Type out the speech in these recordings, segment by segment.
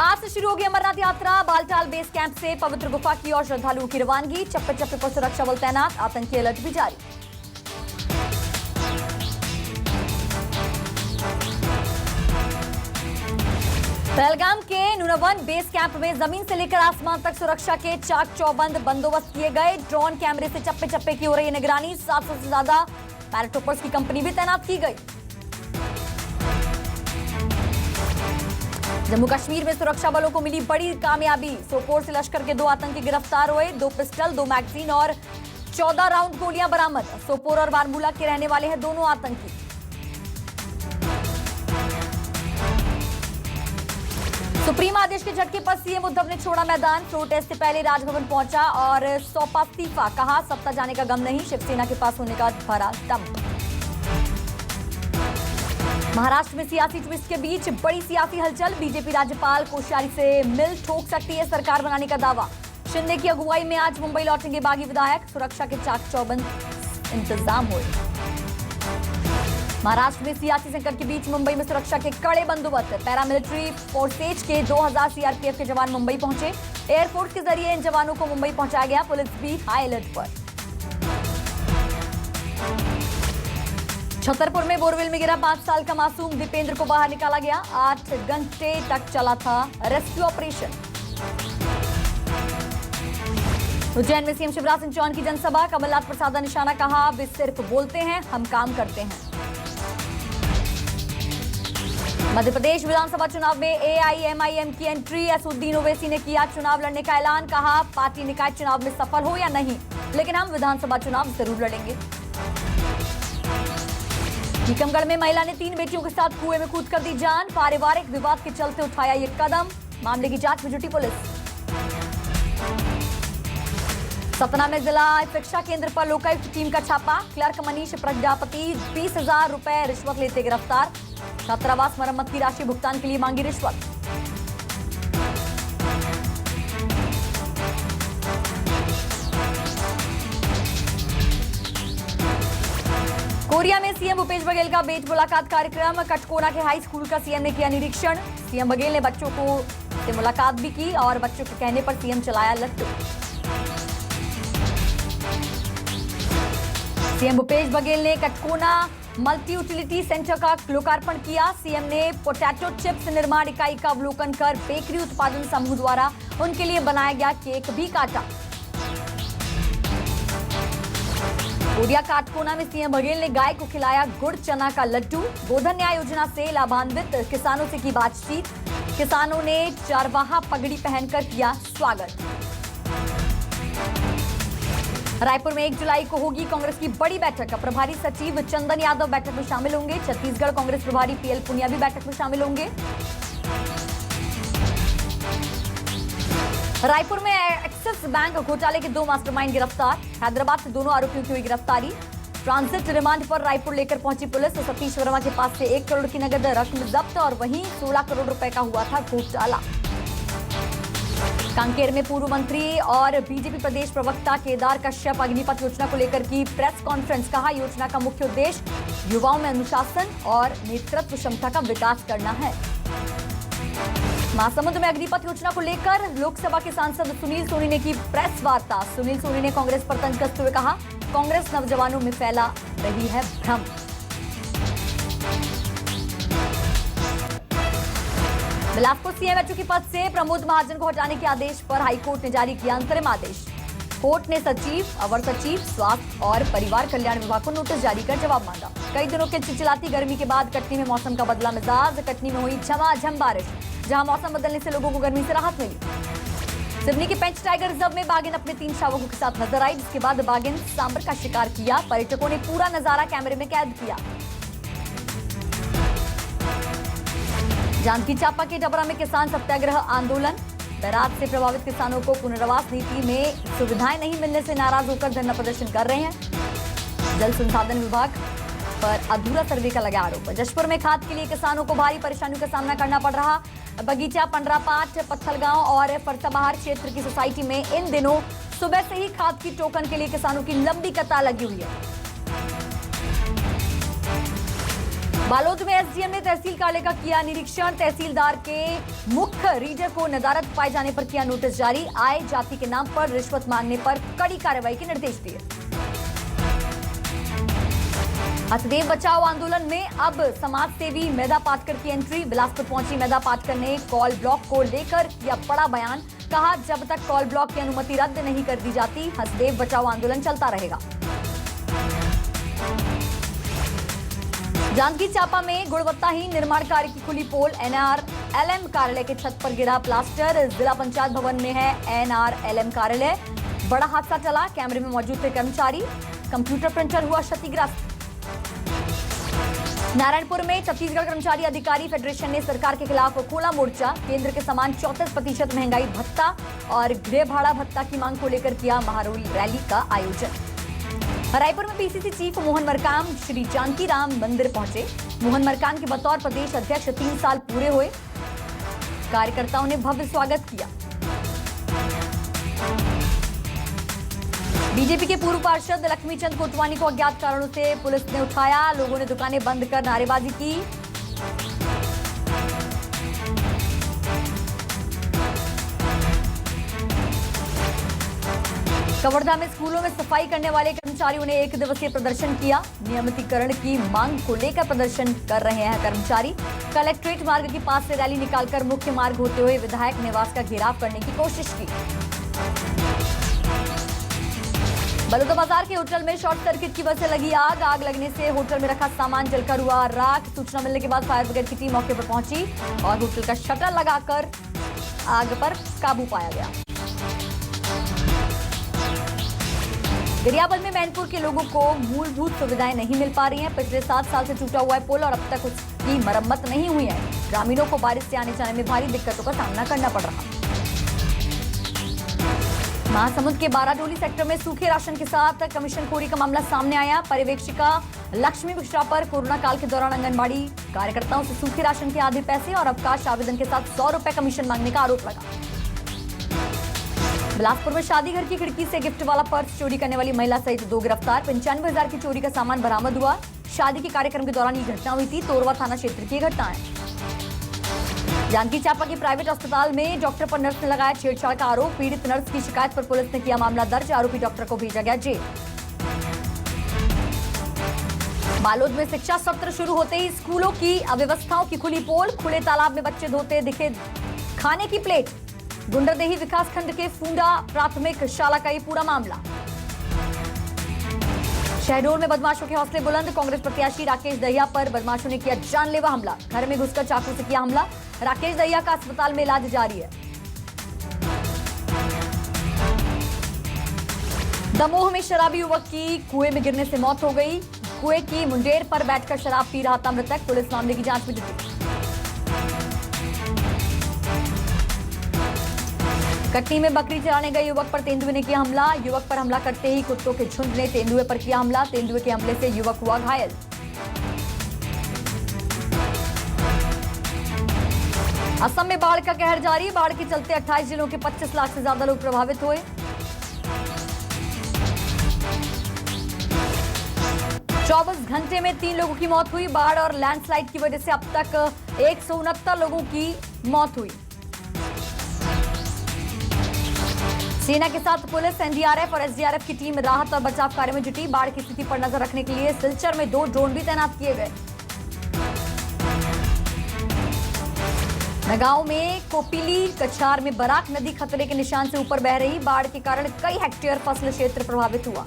आज से शुरू होगी अमरनाथ यात्रा। बालटाल बेस कैंप से पवित्र गुफा की ओर श्रद्धालुओं की रवानगी। चप्पे चप्पे पर सुरक्षा बल तैनात, आतंकी अलर्ट भी जारी। पहलगाम के नूनावन बेस कैंप में जमीन से लेकर आसमान तक सुरक्षा के चाक चौबंद बंदोबस्त किए गए। ड्रोन कैमरे से चप्पे चप्पे की हो रही निगरानी। 700 से ज्यादा पैराट्रूपर्स की कंपनी भी तैनात की गई। जम्मू कश्मीर में सुरक्षा बलों को मिली बड़ी कामयाबी। सोपोर से लश्कर के 2 आतंकी गिरफ्तार हुए। 2 पिस्टल, 2 मैगजीन और 14 राउंड गोलियां बरामद। सोपोर और बारामूला के रहने वाले हैं दोनों आतंकी। सुप्रीम आदेश के झटके पर सीएम उद्धव ने छोड़ा मैदान। फ्लोर टेस्ट से पहले राजभवन पहुंचा और सौंपा इस्तीफा। कहा सत्ता जाने का गम नहीं, शिवसेना के पास होने का भरा दम। महाराष्ट्र में सियासी ट्विस्ट के बीच बड़ी सियासी हलचल। बीजेपी राज्यपाल कोश्यारी से मिल ठोक सकती है सरकार बनाने का दावा। शिंदे की अगुवाई में आज मुंबई लौटेंगे बागी विधायक। सुरक्षा के चाक चौबंद इंतजाम हुए। महाराष्ट्र में सियासी संकट के बीच मुंबई में सुरक्षा के कड़े बंदोबस्त। पैरामिलिट्री फोर्सेज के 2000 सीआरपीएफ के जवान मुंबई पहुंचे। एयरफोर्स के जरिए इन जवानों को मुंबई पहुंचाया गया। पुलिस भी हाई अलर्ट पर। छतरपुर में बोरवेल में गिरा 5 साल का मासूम दीपेंद्र को बाहर निकाला गया। 8 घंटे तक चला था रेस्क्यू ऑपरेशन। उज्जैन में सीएम शिवराज सिंह चौहान की जनसभा। कमलनाथ प्रसाद का निशाना, कहा वे सिर्फ बोलते हैं, हम काम करते हैं। मध्य प्रदेश विधानसभा चुनाव में एआईएमआईएम की एंट्री। असदुद्दीन ओवैसी ने किया चुनाव लड़ने का ऐलान। कहा पार्टी निकाय चुनाव में सफल हो या नहीं, लेकिन हम विधानसभा चुनाव जरूर लड़ेंगे। टीकमगढ़ में महिला ने 3 बेटियों के साथ कुएं में कूद कर दी जान। पारिवारिक विवाद के चलते उठाया ये कदम। मामले की जांच में जुटी पुलिस। सतना में जिला शिक्षा केंद्र पर लोकायुक्त टीम का छापा। क्लर्क मनीष प्रजापति 20,000 रुपए रिश्वत लेते गिरफ्तार। छात्रावास मरम्मत की राशि भुगतान के लिए मांगी रिश्वत। कोरिया में सीएम भूपेश बघेल का बेट मुलाकात कार्यक्रम। कटकोना के हाई स्कूल का सीएम ने किया निरीक्षण। सीएम बघेल ने बच्चों से मुलाकात भी की और बच्चों के कहने पर सीएम चलाया लट्टू। सीएम भूपेश बघेल ने कटकोना मल्टी यूटिलिटी सेंटर का लोकार्पण किया। सीएम ने पोटैटो चिप्स निर्माण इकाई का अवलोकन कर बेकरी उत्पादन समूह द्वारा उनके लिए बनाया गया केक भी काटा। कोरिया काटकोना में सीएम बघेल ने गाय को खिलाया गुड़ चना का लड्डू। गोधन न्याय योजना से लाभान्वित किसानों से की बातचीत। किसानों ने चारवाहा पगड़ी पहनकर किया स्वागत। रायपुर में 1 जुलाई को होगी कांग्रेस की बड़ी बैठक। प्रभारी सचिव चंदन यादव बैठक में शामिल होंगे। छत्तीसगढ़ कांग्रेस प्रभारी पीएल पुनिया भी बैठक में शामिल होंगे। रायपुर में एक्सिस बैंक घोटाले के 2 मास्टरमाइंड गिरफ्तार। हैदराबाद से दोनों आरोपियों की हुई गिरफ्तारी। ट्रांजिट रिमांड पर रायपुर लेकर पहुंची पुलिस। सतीश वर्मा के पास से 1 करोड़ की नगद रकम जब्त और वहीं 16 करोड़ रुपए का हुआ था घोटाला। कांकेर में पूर्व मंत्री और बीजेपी प्रदेश प्रवक्ता केदार कश्यप अग्निपथ योजना को लेकर की प्रेस कॉन्फ्रेंस। कहा योजना का मुख्य उद्देश्य युवाओं में अनुशासन और नेतृत्व क्षमता का विकास करना है। महासमुंद में अग्निपथ योजना को लेकर लोकसभा के सांसद सुनील सोनी ने की प्रेस वार्ता। सुनील सोनी ने कांग्रेस पर तंज कसते हुए कहा कांग्रेस नौजवानों में फैला रही है भ्रम। बिलासपुर सीएमएचओ के पद से प्रमोद महाजन को हटाने के आदेश पर हाईकोर्ट ने जारी किया अंतरिम आदेश। कोर्ट ने सचिव, अवर सचिव, स्वास्थ्य और परिवार कल्याण विभाग को नोटिस जारी कर जवाब मांगा। कई दिनों के चिलचिलाती गर्मी के बाद कटनी में मौसम का बदला मिजाज। कटनी में हुई झमाझम बारिश, जहां मौसम बदलने से लोगों को गर्मी से राहत मिली। सिवनी के पेंच टाइगर रिजर्व में बाघिन अपने 3 शावकों के साथ नजर आई, जिसके बाद बाघिन सांबर का शिकार किया। पर्यटकों ने पूरा नजारा कैमरे में कैद किया। जांजगीर चांपा के डबरा में किसान सत्याग्रह आंदोलन। बैराज से प्रभावित किसानों को पुनर्वास नीति में सुविधाएं नहीं मिलने से नाराज होकर धरना प्रदर्शन कर रहे हैं। जल संसाधन विभाग पर अधूरा सर्वे का लगा आरोप। जशपुर में खाद के लिए किसानों को भारी परेशानियों का सामना करना पड़ रहा। बगीचा, पंडरापाट, पत्थलगांव और फरसाबहार क्षेत्र की सोसाइटी में इन दिनों सुबह से ही खाद की टोकन के लिए किसानों की लंबी कतार लगी हुई है। बालोद में एसडीएम ने तहसील कार्यालय का किया निरीक्षण। तहसीलदार के मुख्य रीडर को नदारत पाए जाने पर किया नोटिस जारी। आय जाति के नाम पर रिश्वत मांगने पर कड़ी कार्रवाई के निर्देश दिए। हथदेव बचाओ आंदोलन में अब समाज सेवी मेधा पाटकर की एंट्री। बिलासपुर पहुंची मेधा पाटकर ने कॉल ब्लॉक को लेकर किया बड़ा बयान। कहा, जब तक कॉल ब्लॉक की अनुमति रद्द नहीं कर दी जाती, हथदेव बचाओ आंदोलन चलता रहेगा। जांजगीर चांपा में गुणवत्ताहीन निर्माण कार्य की खुली पोल। एनआरएलएम कार्यालय के छत पर गिरा प्लास्टर। जिला पंचायत भवन में है एनआरएलएम कार्यालय। बड़ा हादसा चला। कैमरे में मौजूद थे कर्मचारी। कंप्यूटर प्रिंटर हुआ क्षतिग्रस्त। नारायणपुर में छत्तीसगढ़ कर्मचारी अधिकारी फेडरेशन ने सरकार के खिलाफ खोला मोर्चा। केंद्र के समान 34% महंगाई भत्ता और गृह भाड़ा भत्ता की मांग को लेकर किया महारोली रैली का आयोजन। रायपुर में पीसीसी चीफ मोहन मरकाम श्री जानकी राम मंदिर पहुंचे। मोहन मरकाम के बतौर प्रदेश अध्यक्ष 3 साल पूरे हुए। कार्यकर्ताओं ने भव्य स्वागत किया। बीजेपी के पूर्व पार्षद लक्ष्मीचंद कोटवानी को अज्ञात कारणों से पुलिस ने उठाया। लोगों ने दुकानें बंद कर नारेबाजी की। कवर्धा में स्कूलों में सफाई करने वाले कर्मचारियों ने 1 दिवसीय प्रदर्शन किया। नियमितीकरण की मांग को लेकर प्रदर्शन कर रहे हैं कर्मचारी। कलेक्ट्रेट मार्ग के पास से रैली निकालकर मुख्य मार्ग होते हुए विधायक निवास का घेराव करने की कोशिश की। बलौदाबाजार के होटल में शॉर्ट सर्किट की वजह से लगी आग। आग लगने से होटल में रखा सामान जलकर हुआ राख। सूचना मिलने के बाद फायर ब्रिगेड की टीम मौके पर पहुंची और होटल का शटर लगाकर आग पर काबू पाया गया। गरियाबंद में मैनपुर के लोगों को मूलभूत सुविधाएं नहीं मिल पा रही हैं। पिछले 7 साल से टूटा हुआ है पुल और अब तक उसकी मरम्मत नहीं हुई है। ग्रामीणों को बारिश से आने जाने में भारी दिक्कतों का सामना करना पड़ रहा है। महासमुंद के बाराडोली सेक्टर में सूखे राशन के साथ कमीशनखोरी का मामला सामने आया। पर्यवेक्षिका लक्ष्मी मिश्रा पर कोरोना काल के दौरान आंगनबाड़ी कार्यकर्ताओं से सूखे राशन के आधे पैसे और अवकाश आवेदन के साथ 100 रुपए कमीशन मांगने का आरोप लगा। बिलासपुर में शादी घर की खिड़की से गिफ्ट वाला पर्स चोरी करने वाली महिला सहित 2 गिरफ्तार। 95,000 की चोरी का सामान बरामद हुआ। शादी के कार्यक्रम के दौरान ये घटना हुई थी। तोरवा थाना क्षेत्र की घटना है। जांजगीर चांपा के प्राइवेट अस्पताल में डॉक्टर पर नर्स ने लगाया छेड़छाड़ का आरोप। पीड़ित नर्स की शिकायत पर पुलिस ने किया मामला दर्ज। आरोपी डॉक्टर को भेजा गया जेल। बालोद में शिक्षा सत्र शुरू होते ही स्कूलों की अव्यवस्थाओं की खुली पोल। खुले तालाब में बच्चे धोते दिखे खाने की प्लेट। गुंडरदेही विकासखंड के फूंडा प्राथमिक शाला का ये पूरा मामला। शहडोल में बदमाशों के हौसले बुलंद। कांग्रेस प्रत्याशी राकेश दहिया पर बदमाशों ने किया जानलेवा हमला। घर में घुसकर चाकू से किया हमला। राकेश दहिया का अस्पताल में इलाज जारी है। दमोह में शराबी युवक की कुएं में गिरने से मौत हो गई। कुएं की मुंडेर पर बैठकर शराब पी रहा था मृतक। पुलिस मामले की जांच में जुटी। कटनी में बकरी चराने गए युवक पर तेंदुए ने किया हमला। युवक पर हमला करते ही कुत्तों के झुंड ने तेंदुए पर किया हमला। तेंदुए के हमले से युवक हुआ घायल। असम में बाढ़ का कहर जारी। बाढ़ के चलते 28 जिलों के 25 लाख से ज्यादा लोग प्रभावित हुए। 24 घंटे में 3 लोगों की मौत हुई। बाढ़ और लैंडस्लाइड की वजह से अब तक 169 लोगों की मौत हुई। सेना के साथ पुलिस, एनडीआरएफ और एसडीआरएफ की टीम राहत और बचाव कार्य में जुटी। बाढ़ की स्थिति पर नजर रखने के लिए सिलचर में 2 ड्रोन भी तैनात किए गए। नगांव में कोपिली कछार में बराक नदी खतरे के निशान से ऊपर बह रही। बाढ़ के कारण कई हेक्टेयर फसल क्षेत्र प्रभावित हुआ।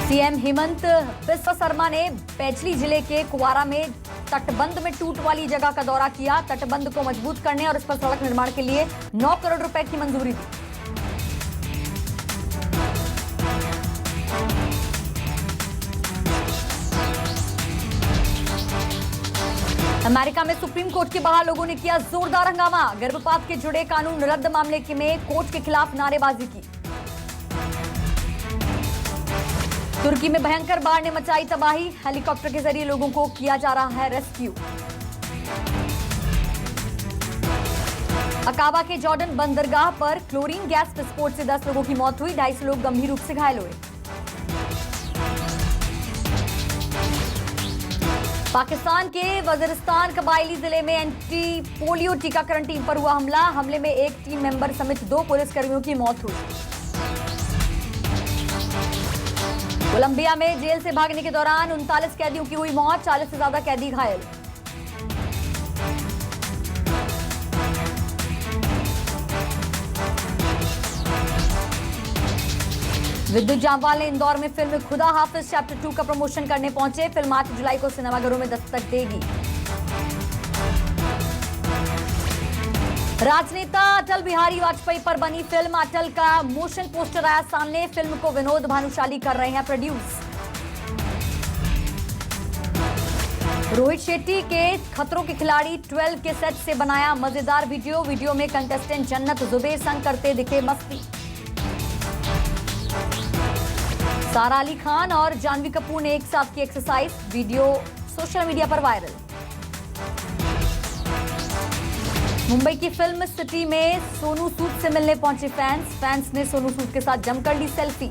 सीएम हेमंत बिस्वा शर्मा ने पैजली जिले के कुवारा में तटबंध में टूट वाली जगह का दौरा किया। तटबंध को मजबूत करने और इस पर सड़क निर्माण के लिए 9 करोड़ रुपए की मंजूरी दी। अमेरिका में सुप्रीम कोर्ट के बाहर लोगों ने किया जोरदार हंगामा। गर्भपात के जुड़े कानून रद्द मामले में कोर्ट के खिलाफ नारेबाजी की। तुर्की में भयंकर बाढ़ ने मचाई तबाही। हेलीकॉप्टर के जरिए लोगों को किया जा रहा है रेस्क्यू। अकाबा के जॉर्डन बंदरगाह पर क्लोरीन गैस विस्फोट से 10 लोगों की मौत हुई। 250 लोग गंभीर रूप से घायल हुए। पाकिस्तान के वजीरिस्तान कबायली जिले में एंटी पोलियो टीकाकरण टीम पर हुआ हमला। हमले में एक टीम मेंबर समेत 2 पुलिसकर्मियों की मौत हुई। कोलंबिया में जेल से भागने के दौरान 39 कैदियों की हुई मौत, 40 से ज्यादा कैदी घायल। विद्युत जामवाल ने इंदौर में फिल्म खुदा हाफिज चैप्टर 2 का प्रमोशन करने पहुंचे। फिल्म 8 जुलाई को सिनेमाघरों में दस्तक देगी। राजनेता अटल बिहारी वाजपेयी पर बनी फिल्म अटल का मोशन पोस्टर आया सामने। फिल्म को विनोद भानुशाली कर रहे हैं प्रोड्यूस। रोहित शेट्टी के खतरों के खिलाड़ी 12 के सेट से बनाया मजेदार वीडियो में कंटेस्टेंट जन्नत जुबैर संग करते दिखे मस्ती। सारा अली खान और जानवी कपूर ने एक साथ की एक्सरसाइज, वीडियो सोशल मीडिया पर वायरल। मुंबई की फिल्म सिटी में सोनू सूद से मिलने पहुंचे फैंस ने सोनू सूद के साथ जमकर ली सेल्फी।